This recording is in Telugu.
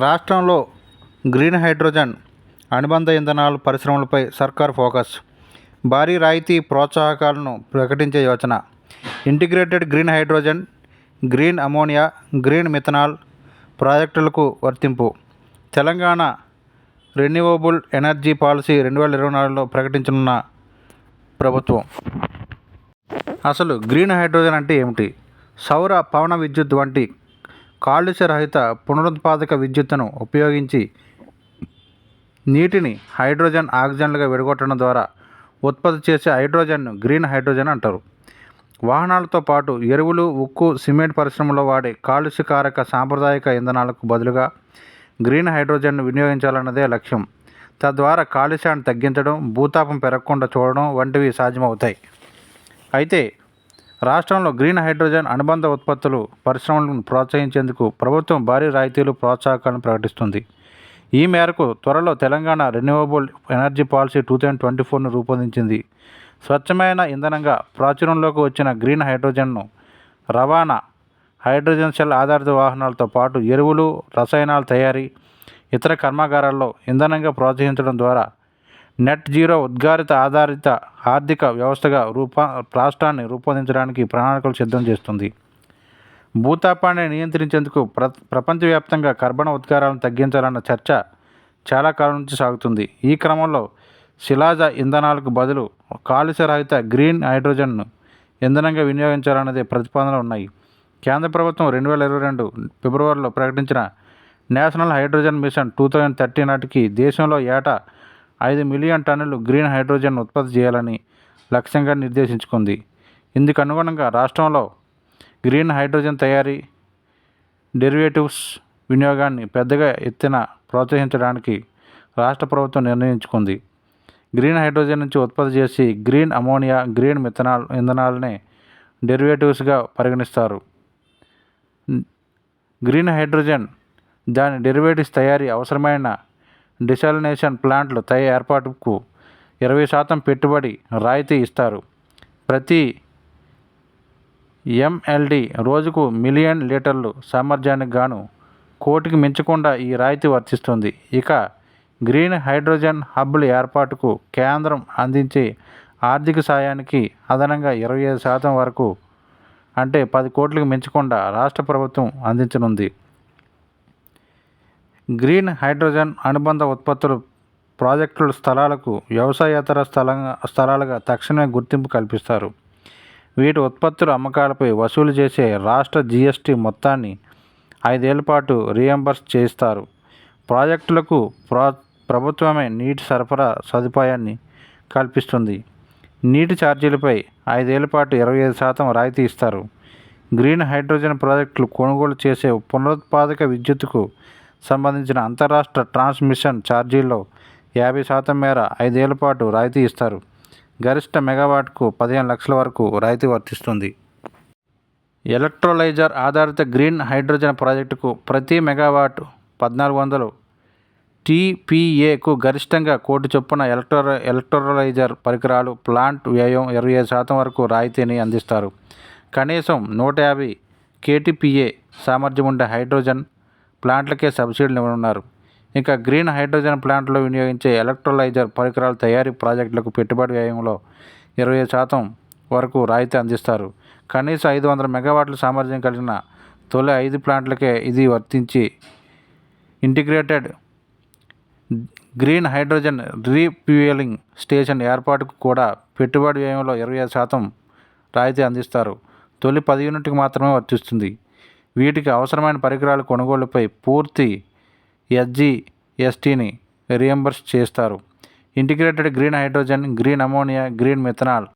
రాష్ట్రంలో గ్రీన్ హైడ్రోజన్ అనుబంధ ఇంధనాల పరిశ్రమలపై సర్కార్ ఫోకస్. భారీ రాయితీ ప్రోత్సాహకాలను ప్రకటించే యోచన. Integrated green hydrogen, green ammonia, green methanol ప్రాజెక్టులకు వర్తింపు. తెలంగాణ రెన్యూవబుల్ ఎనర్జీ పాలసీ 2024లో ప్రకటించనున్న ప్రభుత్వం. అసలు గ్రీన్ హైడ్రోజన్ అంటే ఏమిటి? సౌర, పవన విద్యుత్ వంటి కాలుష్య రహిత పునరుత్పాదక విద్యుత్తును ఉపయోగించి నీటిని హైడ్రోజన్, ఆక్సిజన్లుగా విడగొట్టడం ద్వారా ఉత్పత్తి చేసే హైడ్రోజన్ను గ్రీన్ హైడ్రోజన్ అంటారు. వాహనాలతో పాటు ఎరువులు, ఉక్కు, సిమెంట్ పరిశ్రమలో వాడే కాలుష్యకారక సాంప్రదాయిక ఇంధనాలకు బదులుగా గ్రీన్ హైడ్రోజన్ను వినియోగించాలన్నదే లక్ష్యం. తద్వారా కాలుష్యాన్ని తగ్గించడం, భూతాపం పెరగకుండా చూడడం వంటివి సాధ్యమవుతాయి. అయితే రాష్ట్రంలో గ్రీన్ హైడ్రోజన్ అనుబంధ ఉత్పత్తులు పరిశ్రమలను ప్రోత్సహించేందుకు ప్రభుత్వం భారీ రాయితీలు, ప్రోత్సాహకాలను ప్రకటిస్తుంది. ఈ మేరకు త్వరలో తెలంగాణ రెన్యూవబుల్ ఎనర్జీ పాలసీ 2024ను రూపొందించింది. స్వచ్ఛమైన ఇంధనంగా ప్రాచుర్యంలోకి వచ్చిన గ్రీన్ హైడ్రోజన్ను రవాణా, హైడ్రోజన్ సెల్ ఆధారిత వాహనాలతో పాటు ఎరువులు, రసాయనాల తయారీ, ఇతర కర్మాగారాల్లో ఇంధనంగా ప్రోత్సహించడం ద్వారా నెట్ జీరో ఉద్గారిత ఆధారిత ఆర్థిక వ్యవస్థగా రాష్ట్రాన్ని రూపొందించడానికి ప్రణాళికలు సిద్ధం చేస్తుంది. భూతాపాన్ని నియంత్రించేందుకు ప్రపంచవ్యాప్తంగా కర్బన ఉద్గారాలను తగ్గించాలన్న చర్చ చాలా కాలం నుంచి సాగుతుంది. ఈ క్రమంలో శిలాజ ఇంధనాలకు బదులు కాలుష్యరహిత గ్రీన్ హైడ్రోజన్ను ఇంధనంగా వినియోగించాలన్నదే ప్రతిపాదనలు ఉన్నాయి. కేంద్ర ప్రభుత్వం 2022 ఫిబ్రవరిలో ప్రకటించిన నేషనల్ హైడ్రోజన్ మిషన్ 2030 నాటికి దేశంలో ఏటా 5 మిలియన్ టన్నులు గ్రీన్ హైడ్రోజన్ ఉత్పత్తి చేయాలని లక్ష్యంగా నిర్దేశించుకుంది. ఇందుకు అనుగుణంగా రాష్ట్రంలో గ్రీన్ హైడ్రోజన్ తయారీ, డెరివేటివ్స్ వినియోగాన్ని పెద్దగా ఎత్తున ప్రోత్సహించడానికి రాష్ట్ర ప్రభుత్వం నిర్ణయించుకుంది. గ్రీన్ హైడ్రోజన్ నుంచి ఉత్పత్తి చేసి గ్రీన్ అమోనియా, గ్రీన్ మిథనాల్ ఇంధనాలనే డెరివేటివ్స్గా పరిగణిస్తారు. గ్రీన్ హైడ్రోజన్, దాని డెరివేటివ్స్ తయారీ అవసరమైన డిసాలినేషన్ ప్లాంట్ల ఏర్పాటుకు 20% పెట్టుబడి రాయితీ ఇస్తారు. ప్రతి ఎంఎల్డి రోజుకు మిలియన్ లీటర్లు సామర్థ్యానికి గాను కోటికి మించకుండా ఈ రాయితీ వర్తిస్తుంది. ఇక గ్రీన్ హైడ్రోజన్ హబ్ల ఏర్పాటుకు కేంద్రం అందించే ఆర్థిక సాయానికి అదనంగా 25% వరకు, అంటే 10 కోట్లకు మించకుండా రాష్ట్ర ప్రభుత్వం అందించనుంది. గ్రీన్ హైడ్రోజన్ అనుబంధ ఉత్పత్తులు ప్రాజెక్టుల స్థలాలకు వ్యవసాయేతర స్థలాలుగా తక్షణమే గుర్తింపు కల్పిస్తారు. వీటి ఉత్పత్తుల అమ్మకాలపై వసూలు చేసే రాష్ట్ర జీఎస్టీ మొత్తాన్ని 5 ఏళ్ల పాటు రీయింబర్స్ చేయిస్తారు. ప్రాజెక్టులకు ప్రభుత్వమే నీటి సరఫరా సదుపాయాన్ని కల్పిస్తుంది. నీటి ఛార్జీలపై 5 ఏళ్ల పాటు 25% రాయితీ ఇస్తారు. గ్రీన్ హైడ్రోజన్ ప్రాజెక్టులు కొనుగోలు చేసే పునరుత్పాదక విద్యుత్తుకు సంబంధించిన అంతరాష్ట్ర ట్రాన్స్మిషన్ ఛార్జీల్లో 50% మేర 5 ఏళ్ల పాటు రాయితీ ఇస్తారు. గరిష్ట మెగావాట్కు 15 లక్షల వరకు రాయితీ వర్తిస్తుంది. ఎలక్ట్రోలైజర్ ఆధారిత గ్రీన్ హైడ్రోజన్ ప్రాజెక్టుకు ప్రతి మెగావాట్ 1400 టీపీఏకు గరిష్టంగా 1 కోటి చొప్పున ఎలక్ట్రోలైజర్ పరికరాలు, ప్లాంట్ వ్యయం 25% వరకు రాయితీని అందిస్తారు. కనీసం 150 కేటీపీఏ సామర్థ్యం ఉండే హైడ్రోజన్ ప్లాంట్లకే సబ్సిడీలు ఇవ్వనున్నారు. ఇంకా గ్రీన్ హైడ్రోజన్ ప్లాంట్లో వినియోగించే ఎలక్ట్రోలైజర్ పరికరాల తయారీ ప్రాజెక్టులకు పెట్టుబడి వ్యయంలో 25% వరకు రాయితీ అందిస్తారు. కనీసం 500 మెగావాట్ల సామర్థ్యం కలిగిన తొలి 5 ప్లాంట్లకే ఇది వర్తించి integrated green hydrogen refuelling station ఏర్పాటుకు కూడా పెట్టుబడి వ్యయంలో 25% రాయితీ అందిస్తారు. తొలి 10 యూనిట్లకు మాత్రమే వర్తిస్తుంది. వీటికి అవసరమైన పరికరాల కొనుగోలుపై పూర్తి ఎస్జీఎస్టీని రీయింబర్స్ చేస్తారు. Integrated green hydrogen, green ammonia, green methanol